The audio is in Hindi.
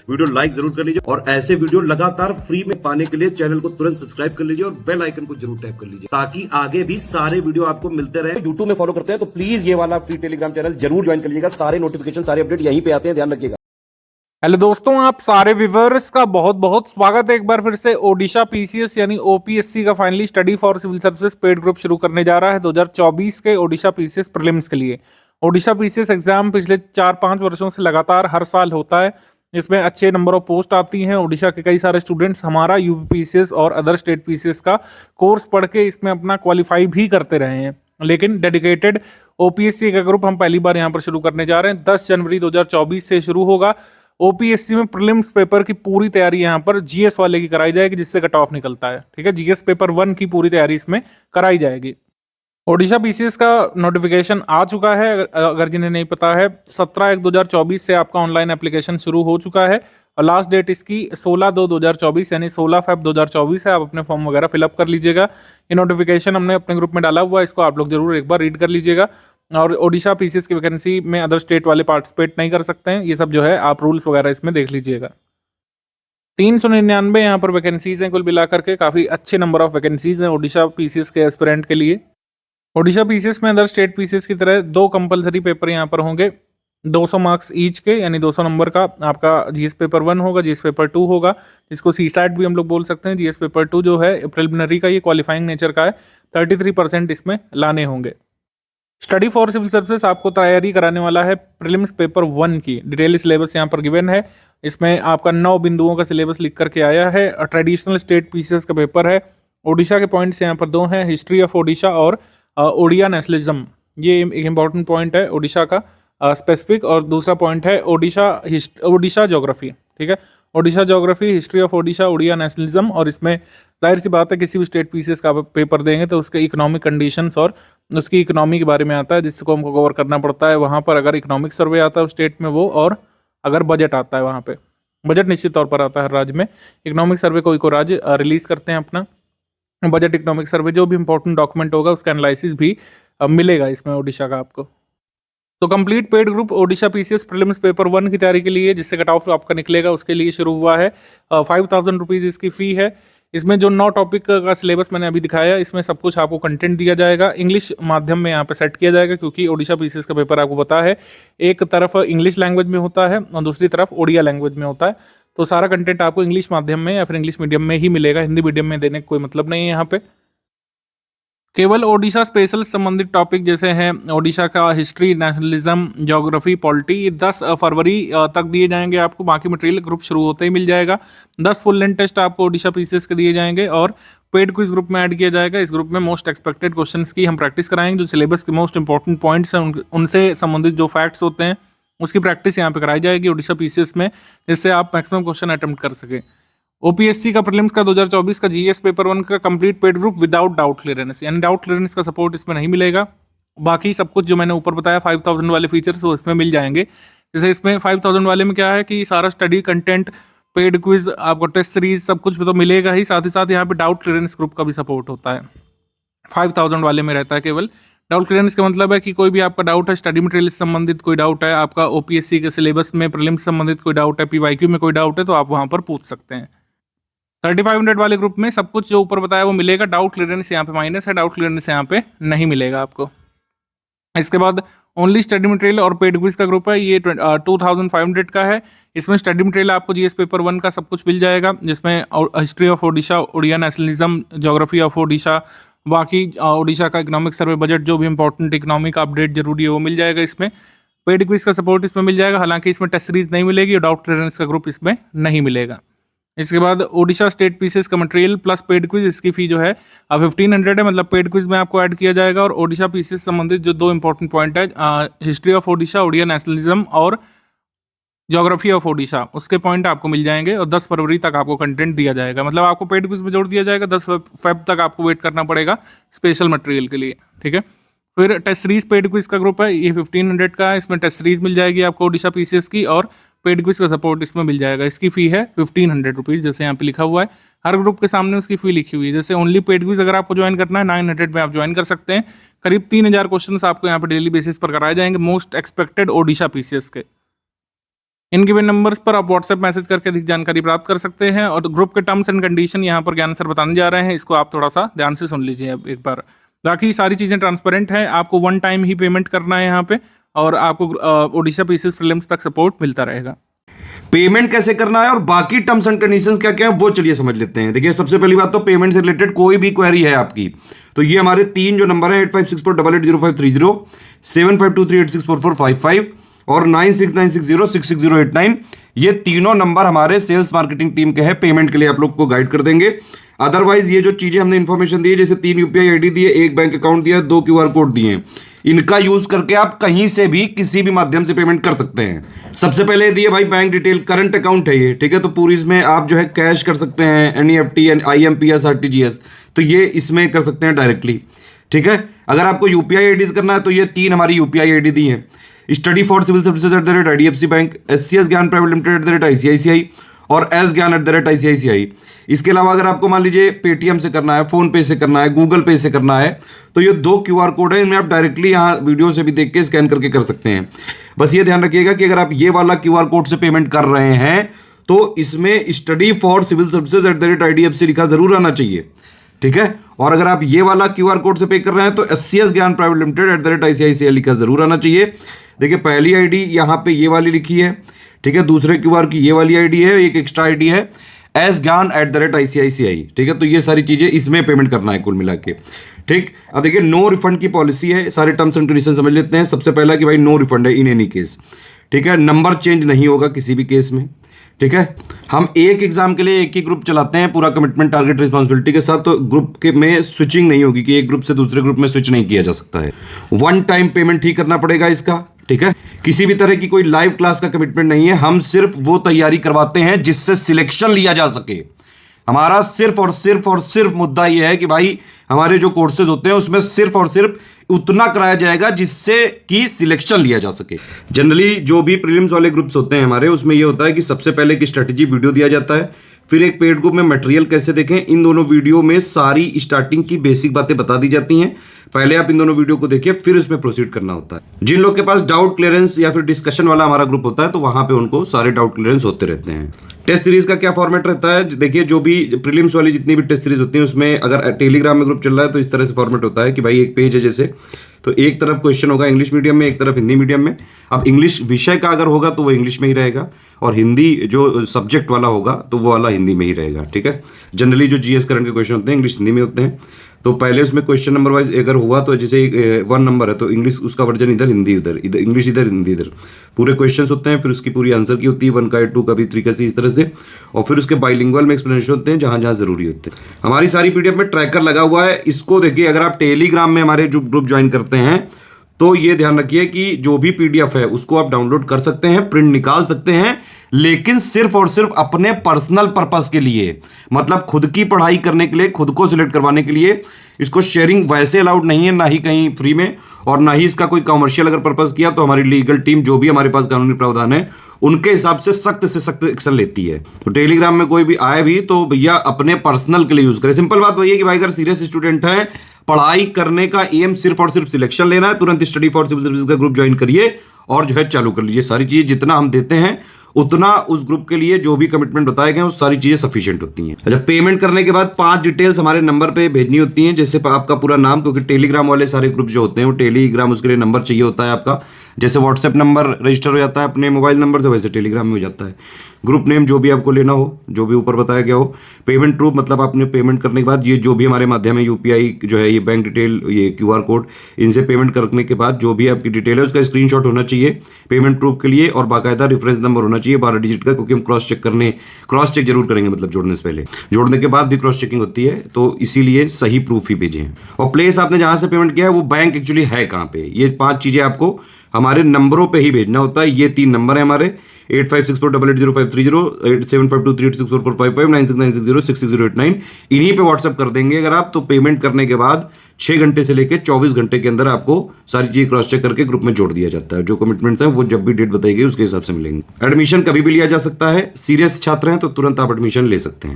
वीडियो लाइक जरूर कर लीजिए और ऐसे वीडियो लगातार फ्री में पाने के लिए चैनल को तुरंत सब्सक्राइब कर लीजिए और बेल आइकन को जरूर टैप कर लीजिए ताकि आगे भी सारे वीडियो आपको मिलते रहे। यूट्यूब में फॉलो करते हैं तो प्लीज ये वाला फ्री टेलीग्राम चैनल जरूर ज्वाइन कर लीजिएगा। सारे नोटिफिकेशन सारे अपडेट यहीं पे आते हैं, ध्यान रखिएगा। हेलो दोस्तों, आप सारे व्यूअर्स का बहुत बहुत स्वागत है एक बार फिर से। ओडिशा पीसीएस यानी ओपीएससी का finally study for civil services paid group शुरू करने जा रहा है 2024 के ओडिशा पीसीएस प्रीलिम्स के लिए। ओडिशा पीसीएस एग्जाम पिछले 4-5 वर्षों से लगातार हर साल होता है। इसमें अच्छे नंबर ऑफ पोस्ट आती हैं। ओडिशा के कई सारे स्टूडेंट्स हमारा यूपी पीसीएस और अदर स्टेट पीसीएस का कोर्स पढ़ के इसमें अपना क्वालिफाई भी करते रहे हैं। लेकिन डेडिकेटेड ओपीएससी का ग्रुप हम पहली बार यहाँ पर शुरू करने जा रहे हैं। 10 जनवरी 2024 से शुरू होगा। ओपीएससी में प्रीलिम्स पेपर की पूरी तैयारी यहाँ पर जीएस वाले की कराई जाएगी, जिससे कट ऑफ निकलता है। ठीक है, जीएस पेपर 1 की पूरी तैयारी इसमें कराई जाएगी। ओडिशा पीसीएस का नोटिफिकेशन आ चुका है। अगर जिन्हें नहीं पता है, 17/1/2024 से आपका ऑनलाइन एप्लीकेशन शुरू हो चुका है और लास्ट डेट इसकी 16/2/2024 यानी 16 Feb 2024 है। आप अपने फॉर्म वगैरह फिलअप कर लीजिएगा। ये नोटिफिकेशन हमने अपने ग्रुप में डाला हुआ है, इसको आप लोग जरूर एक बार रीड कर लीजिएगा। और ओडिशा पीसीएस की वैकेंसी में अदर स्टेट वाले पार्टिसिपेट नहीं कर सकते हैं। ये सब जो है आप रूल्स वगैरह इसमें देख लीजिएगा। 399 यहाँ पर वैकेंसीज हैं कुल मिलाकर के। काफ़ी अच्छे नंबर ऑफ वैकेंसीज हैं ओडिशा पीसीएस के एस्पिरेंट के लिए। ओडिशा पीसीएस में अदर स्टेट पीसीएस की तरह 2 कंपलसरी पेपर यहाँ पर होंगे, 200 मार्क्स ईच के, यानी 200 नंबर का आपका जीएस पेपर 1 होगा, जीएस पेपर 2 होगा, जिसको सीसैट भी हम लोग बोल सकते हैं। जीएस पेपर 2 जो है प्रिलिमिनरी का, ये क्वालिफाइंग नेचर का है। 33% इसमें लाने होंगे। स्टडी फॉर सिविल सर्विसेज आपको तैयारी कराने वाला है प्रीलिम्स पेपर 1 की। डिटेल सिलेबस यहाँ पर गिवन है। इसमें आपका 9 बिंदुओं का सिलेबस लिख करके आया है। ट्रेडिशनल स्टेट पीसीएस का पेपर है। ओडिशा के पॉइंट्स यहाँ पर 2 हैं, हिस्ट्री ऑफ ओडिशा और ओडिया नेशनलिज्म। ये एक इंपॉर्टेंट पॉइंट है ओडिशा का स्पेसिफिक। और दूसरा पॉइंट है ओडिशा ज्योग्राफी। ठीक है, Odisha geography, history of Odisha, Odia nationalism. और इसमें जाहिर सी बात है किसी भी स्टेट पीसीएस का पेपर देंगे तो उसके इकोनॉमिक कंडीशंस और उसकी इकोनॉमी के बारे में आता है, जिसको हमको कवर करना पड़ता है। वहाँ पर अगर इकोनॉमिक सर्वे आता है उस स्टेट में वो, और अगर बजट आता है वहाँ पे, बजट निश्चित तौर पर आता है हर राज्य में। इकोनॉमिक सर्वे कोई को राज्य रिलीज करते हैं अपना बजट इकोनॉमिक सर्वे। जो भी इंपॉर्टेंट डॉक्यूमेंट होगा उसका एनालिसिस भी मिलेगा इसमें ओडिशा का आपको। तो complete paid group Odisha PCS prelims paper 1 की तैयारी के लिए, जिससे कट ऑफ आपका निकलेगा, उसके लिए शुरू हुआ है। 5000 रुपीज़ इसकी फ़ी है। इसमें जो 9 टॉपिक का सिलेबस मैंने अभी दिखाया, इसमें सब कुछ आपको कंटेंट दिया जाएगा। इंग्लिश माध्यम में यहाँ पे सेट किया जाएगा, क्योंकि ओडिशा पीसीएस का पेपर आपको पता है एक तरफ इंग्लिश लैंग्वेज में होता है और दूसरी तरफ ओडिया लैंग्वेज में होता है। तो सारा कंटेंट आपको इंग्लिश माध्यम में या फिर इंग्लिश मीडियम में ही मिलेगा। हिंदी मीडियम में देने का कोई मतलब नहीं है यहाँ पे। केवल ओडिशा स्पेशल संबंधित टॉपिक जैसे हैं ओडिशा का हिस्ट्री, नेशनलिज्म, ज्योग्राफी, पॉलिटी, ये 10 फरवरी तक दिए जाएंगे आपको। बाकी मटेरियल ग्रुप शुरू होते ही मिल जाएगा। 10 फुल लेंथ टेस्ट आपको ओडिशा पीसीएस के दिए जाएंगे और पेड क्विज ग्रुप में ऐड किया जाएगा। इस ग्रुप में मोस्ट एक्सपेक्टेड क्वेश्चंस की हम प्रैक्टिस कराएंगे। जो सिलेबस के मोस्ट इंपॉर्टेंट पॉइंट्स हैं उनसे संबंधित जो फैक्ट्स होते हैं उसकी प्रैक्टिस यहाँ पे कराई जाएगी ओडिशा पीसीएस में, जिससे आप मैक्सिमम क्वेश्चन अटेम्प्ट कर सकें। ओपीएससी का प्रीलिम्स का 2024 का जीएस पेपर 1 का complete paid group without doubt clearance, यानी डाउट क्लियरेंस का सपोर्ट इसमें नहीं मिलेगा। बाकी सब कुछ जो मैंने ऊपर बताया 5000 वाले फीचर्स वो इसमें मिल जाएंगे। जैसे इसमें 5000 वाले में क्या है कि सारा स्टडी कंटेंट, पेड क्विज, आपको टेस्ट सीरीज, सब कुछ तो मिलेगा ही। साथ ही साथ यहाँ पे डाउट क्लियरेंस ग्रुप का भी सपोर्ट होता है। 5000 वाले में रहता है केवल डाउट क्लियरेंस का मतलब है कि कोई भी आपका डाउट है, स्टडी मटेरियल से संबंधित कोई डाउट है, आपका ओपीएससी के सिलेबस में प्रीलिम्स से संबंधित कोई डाउट है, पीवाईक्यू में कोई डाउट है, तो आप वहाँ पर पूछ सकते हैं। 3500 वाले ग्रुप में सब कुछ जो ऊपर बताया वो मिलेगा। डाउट क्लियरेंस यहाँ पे माइनस है, डाउट क्लियरेंस यहाँ पे नहीं मिलेगा आपको। इसके बाद ओनली स्टडी मटेरियल और पेड क्विज का ग्रुप है, ये 2500 का है। इसमें स्टडी मटेरियल आपको जीएस पेपर 1 का सब कुछ मिल जाएगा, जिसमें history of Odisha, Odia nationalism, geography of Odisha, बाकी ओडिशा का इकोनॉमिक सर्वे, बजट, जो भी इंपॉर्टेंट इकोनॉमिक अपडेट जरूरी है वो मिल जाएगा इसमें। पेड क्विज का सपोर्ट इसमें मिल जाएगा, हालांकि इसमें टेस्ट सीरीज नहीं मिलेगी और डाउट क्लियरेंस का ग्रुप इसमें नहीं मिलेगा। इसके बाद ओडिशा स्टेट पीसीएस का मटेरियल प्लस पेड क्विज, इसकी फी जो है 1500 है। मतलब पेड क्विज में आपको ऐड किया जाएगा और ओडिशा पीसीएस संबंधित जो 2 इंपॉर्टेंट पॉइंट है, history of Odisha, Odia nationalism और ज्योग्राफी ऑफ ओडिशा, उसके पॉइंट आपको मिल जाएंगे और 10 फरवरी तक आपको कंटेंट दिया जाएगा। मतलब आपको पेड क्विज में जोड़ दिया जाएगा। 10 फेब तक आपको वेट करना पड़ेगा स्पेशल मटेरियल के लिए। ठीक है, फिर टेस्ट सीरीज पेड क्विज का ग्रुप है, ये 1500 का है। इसमें टेस्ट सीरीज मिल जाएगी आपको ओडिशा पीसीएस की और पेड क्विज का सपोर्ट इसमें मिल जाएगा। इसकी फी है 1500 रुपीज़, जैसे यहाँ पे लिखा हुआ है। हर ग्रुप के सामने उसकी फी लिखी हुई है। जैसे ओनली पेड क्विज अगर आपको ज्वाइन करना है 900 में आप ज्वाइन कर सकते हैं। करीब 3000 क्वेश्चन आपको यहाँ पे डेली बेसिस पर कराए जाएंगे, मोस्ट एक्सपेक्टेड ओडिशा पीसीएस के। इन गिवन नंबर्स पर आप व्हाट्सएप मैसेज करके अधिक जानकारी प्राप्त कर सकते हैं। और ग्रुप के टर्म्स एंड कंडीशन यहाँ पर ज्ञान सर बताने जा रहे हैं, इसको आप थोड़ा सा ध्यान से सुन लीजिए अब एक बार। बाकी सारी चीज़ें ट्रांसपेरेंट है, आपको वन टाइम ही पेमेंट करना है यहाँ पे, और आपको ओडिशा पीसीएस प्रीलिम्स तक सपोर्ट मिलता रहेगा। पेमेंट कैसे करना है और बाकी टर्म्स एंड कंडीशंस क्या क्या है वो चलिए समझ लेते हैं। देखिए सबसे पहली बात तो पेमेंट से रिलेटेड कोई भी क्वेरी है आपकी तो ये हमारे 3 जो नंबर है 8564880530, 7523864455 और 9696066089, ये तीनों नंबर हमारे सेल्स मार्केटिंग टीम के हैं, पेमेंट के लिए आप लोग को गाइड कर देंगे। अदरवाइज ये जो चीजें हमने इन्फॉर्मेशन दी है, जैसे 3 यूपीआई आईडी दिए, 1 बैंक अकाउंट दिया, 2 क्यूआर कोड दिए हैं, इनका यूज करके आप कहीं से भी किसी भी माध्यम से पेमेंट कर सकते हैं। सबसे पहले दिए भाई बैंक डिटेल, करंट अकाउंट है ये, ठीक है, तो पूरी इसमें आप जो है कैश कर सकते हैं, एनईएफटी, आईएमपीएस, आरटीजीएस, तो ये इसमें कर सकते हैं डायरेक्टली, ठीक है। अगर आपको यूपीआई आईडीज करना है तो ये 3 हमारी यूपीआई आईडी दी है, study for civil services @IDFC bank, SCS Gyan private limited @ICICI और एस ज्ञान @ICICI। इसके अलावा अगर आपको मान लीजिए पेटीएम से करना है, फोन पे से करना है, गूगल पे से करना है, तो ये 2 क्यूआर कोड है, इनमें आप डायरेक्टली यहाँ वीडियो से भी देख के स्कैन करके कर सकते हैं। बस ये ध्यान रखिएगा कि अगर आप ये वाला क्यूआर कोड से पेमेंट कर रहे हैं तो इसमें study for civil services @IDFC लिखा जरूर आना चाहिए, ठीक है। और अगर आप ये वाला क्यूआर कोड से पे कर रहे हैं तो SCS Gyan private limited @ICICI लिखा जरूर आना चाहिए। देखिए पहली आईडी यहाँ पे ये वाली लिखी है, ठीक है, दूसरे क्यूआर की ये वाली आईडी है, एक एक्स्ट्रा आईडी है एस ज्ञान @ICICI, ठीक है। तो ये सारी चीजें इसमें पेमेंट करना है कुल मिला के, ठीक। अब देखिए नो रिफंड की पॉलिसी है, सारे टर्म्स एंड कंडीशन समझ लेते हैं। सबसे पहला कि भाई नो रिफंड है इन एनी केस, ठीक है, नंबर चेंज नहीं होगा किसी भी केस में, ठीक है। हम एक एग्जाम के लिए एक ही ग्रुप चलाते हैं पूरा कमिटमेंट टारगेट रिस्पॉन्सिबिलिटी के साथ, तो ग्रुप के में स्विचिंग नहीं होगी कि एक ग्रुप से दूसरे ग्रुप में स्विच नहीं किया जा सकता है। वन टाइम पेमेंट ही करना पड़ेगा इसका, ठीक है। किसी भी तरह की कोई लाइव क्लास का कमिटमेंट नहीं है, हम सिर्फ वो तैयारी करवाते हैं जिससे सिलेक्शन लिया जा सके। हमारा सिर्फ और सिर्फ मुद्दा यह है कि भाई हमारे जो कोर्सेज होते हैं उसमें सिर्फ और सिर्फ उतना कराया जाएगा जिससे कि सिलेक्शन लिया जा सके। जनरली जो भी प्रीलिम्स वाले ग्रुप्स होते हैं हमारे, उसमें ये होता है कि सबसे पहले एक स्ट्रेटेजी वीडियो दिया जाता है, फिर एक पेड ग्रुप में मटेरियल कैसे देखें, इन दोनों वीडियो में सारी स्टार्टिंग की बेसिक बातें बता दी जाती हैं। पहले आप इन दोनों वीडियो को देखिए, फिर उसमें प्रोसीड करना होता है। जिन लोग के पास डाउट क्लियरेंस या फिर डिस्कशन वाला हमारा ग्रुप होता है तो वहां पे उनको सारे डाउट क्लियरेंस होते रहते हैं। टेस्ट सीरीज का क्या फॉर्मेट रहता है, देखिए जो भी प्रीलिम्स वाली जितनी भी टेस्ट सीरीज होती है उसमें अगर टेलीग्राम में ग्रुप चल रहा है तो इस तरह से फॉर्मेट होता है कि भाई एक पेज है जैसे, तो एक तरफ क्वेश्चन होगा इंग्लिश मीडियम में, एक तरफ हिंदी मीडियम में। अब इंग्लिश विषय का अगर होगा तो वो इंग्लिश में ही रहेगा, और हिंदी जो सब्जेक्ट वाला होगा तो वो वाला हिंदी में ही रहेगा, ठीक है। जनरली जो जीएस करंट के क्वेश्चन होते हैं इंग्लिश हिंदी में होते हैं, तो पहले उसमें क्वेश्चन नंबर वाइज अगर हुआ तो जैसे 1 नंबर है तो इंग्लिश उसका वर्जन इधर, हिंदी इधर, इधर इंग्लिश इधर, हिंदी इधर, पूरे क्वेश्चंस होते हैं। फिर उसकी पूरी आंसर की होती है 1 का 2 का भी 3 का इस तरह से, और फिर उसके बाइलिंगुअल में एक्सप्लेनेशन होते हैं जहां जहां जरूरी होते हैं। हमारी सारी पीडीएफ में ट्रैकर लगा हुआ है, इसको देखिए। अगर आप टेलीग्राम में हमारे जो ग्रुप ज्वाइन करते हैं तो ये ध्यान रखिए कि जो भी पीडीएफ है उसको आप डाउनलोड कर सकते हैं, प्रिंट निकाल सकते हैं, लेकिन सिर्फ और सिर्फ अपने पर्सनल पर्पस के लिए, मतलब खुद की पढ़ाई करने के लिए, खुद को सिलेक्ट करवाने के लिए। इसको शेयरिंग वैसे अलाउड नहीं है, ना ही कहीं फ्री में, और ना ही इसका कोई कमर्शियल अगर पर्पस किया तो हमारी लीगल टीम जो भी हमारे पास कानूनी प्रावधान है उनके हिसाब से सख्त एक्शन लेती है। तो टेलीग्राम में कोई भी आए भी तो भैया अपने पर्सनल के लिए यूज करे। सिंपल बात वही है कि भाई अगर सीरियस स्टूडेंट है, पढ़ाई करने का एम सिर्फ और सिर्फ सिलेक्शन लेना है, तुरंत स्टडी फॉर सिविल सर्विसेज का ग्रुप ज्वाइन करिए और जो है चालू कर लीजिए। सारी चीजें जितना हम देते हैं उतना उस ग्रुप के लिए जो भी कमिटमेंट बताए गए वो सारी चीजें सफिशिएंट होती हैं। अच्छा, पेमेंट करने के बाद 5 डिटेल्स हमारे नंबर पे भेजनी होती हैं, जैसे आपका पूरा नाम, क्योंकि टेलीग्राम वाले सारे ग्रुप जो होते हैं वो टेलीग्राम उसके लिए नंबर चाहिए होता है आपका। जैसे व्हाट्सएप नंबर रजिस्टर हो जाता है अपने मोबाइल नंबर से, वैसे टेलीग्राम में हो जाता है। ग्रुप नेम जो भी आपको लेना हो, जो भी ऊपर बताया गया हो। पेमेंट प्रूफ, मतलब आपने पेमेंट करने के बाद ये जो भी हमारे माध्यम है यूपीआई जो है, ये बैंक डिटेल, ये क्यूआर कोड, इनसे पेमेंट करने के बाद जो भी आपकी डिटेल है उसका स्क्रीनशॉट होना चाहिए पेमेंट प्रूफ के लिए, और बाकायदा रेफरेंस नंबर होना चाहिए 12 डिजिट का, क्योंकि हम क्रॉस चेक जरूर करेंगे, मतलब जोड़ने से पहले, जोड़ने के बाद भी क्रॉस चेकिंग होती है, तो इसीलिए सही प्रूफ ही भेजें। और प्लेस आपने जहां से पेमेंट किया है वो बैंक एक्चुअली है कहां पे, ये 5 चीजें आपको हमारे नंबरों पे ही भेजना होता है। ये 3 नंबर है हमारे 8564880530, 8752386445, 9696066089, इन्हीं पे व्हाट्सएप कर देंगे अगर आप। तो पेमेंट करने के बाद 6 घंटे से लेकर 24 घंटे के अंदर आपको सारी चीजें क्रॉस चेक करके ग्रुप में जोड़ दिया जाता है। जो कमिटमेंट्स हैं वो जब भी डेट बताई गई उसके हिसाब से मिलेंगे। एडमिशन कभी भी लिया जा सकता है, सीरियस छात्र हैं तो तुरंत आप एडमिशन ले सकते हैं।